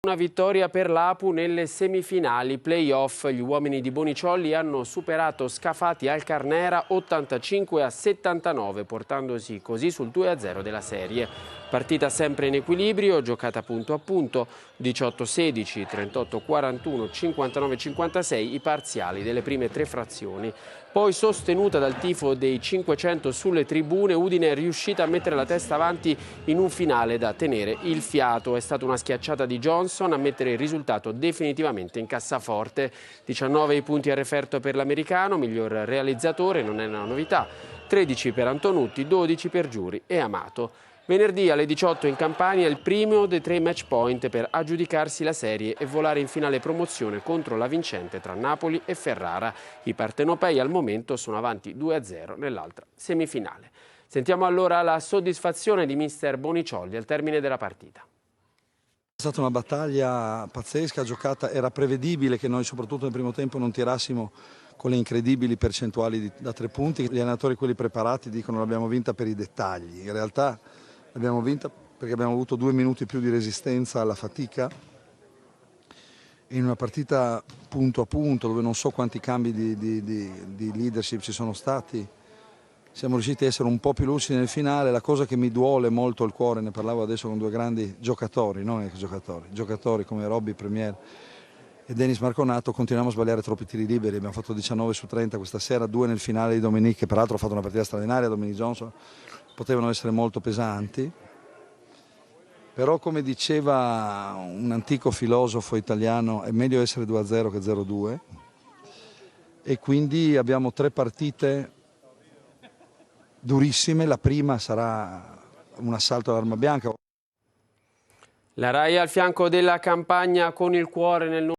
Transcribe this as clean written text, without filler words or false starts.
Una vittoria per l'Apu nelle semifinali play-off. Gli uomini di Boniciolli hanno superato Scafati al Carnera 85-79, portandosi così sul 2-0 della serie. Partita sempre in equilibrio, giocata punto a punto, 18-16, 38-41, 59-56 i parziali delle prime tre frazioni. Poi, sostenuta dal tifo dei 500 sulle tribune, Udine è riuscita a mettere la testa avanti in un finale da tenere il fiato. È stata una schiacciata di Johnson a mettere il risultato definitivamente in cassaforte. 19 i punti a referto per l'americano, miglior realizzatore, non è una novità. 13 per Antonutti, 12 per Giuri e Amato. Venerdì alle 18 in Campania il primo dei 3 match point per aggiudicarsi la serie e volare in finale promozione contro la vincente tra Napoli e Ferrara. I partenopei al momento sono avanti 2-0 nell'altra semifinale. Sentiamo allora la soddisfazione di mister Boniciolli al termine della partita. È stata una battaglia pazzesca, giocata, era prevedibile che noi soprattutto nel primo tempo non tirassimo con le incredibili percentuali da 3 punti. Gli allenatori, quelli preparati, dicono l'abbiamo vinta per i dettagli. In realtà l'abbiamo vinta perché abbiamo avuto 2 minuti più di resistenza alla fatica. In una partita punto a punto, dove non so quanti cambi di leadership ci sono stati, siamo riusciti a essere un po' più lucidi nel finale. La cosa che mi duole molto il cuore, ne parlavo adesso con 2 grandi giocatori, non ex giocatori, giocatori come Robby Premier e Denis Marconato, continuiamo a sbagliare troppi tiri liberi. Abbiamo fatto 19 su 30 questa sera, 2 nel finale di Dominic, che peraltro ha fatto una partita straordinaria, Dominic Johnson, potevano essere molto pesanti. Però, come diceva un antico filosofo italiano, è meglio essere 2-0 che 0-2, e quindi abbiamo 3 partite durissime. La prima sarà un assalto all'arma bianca. La Rai al fianco della Campania con il cuore nel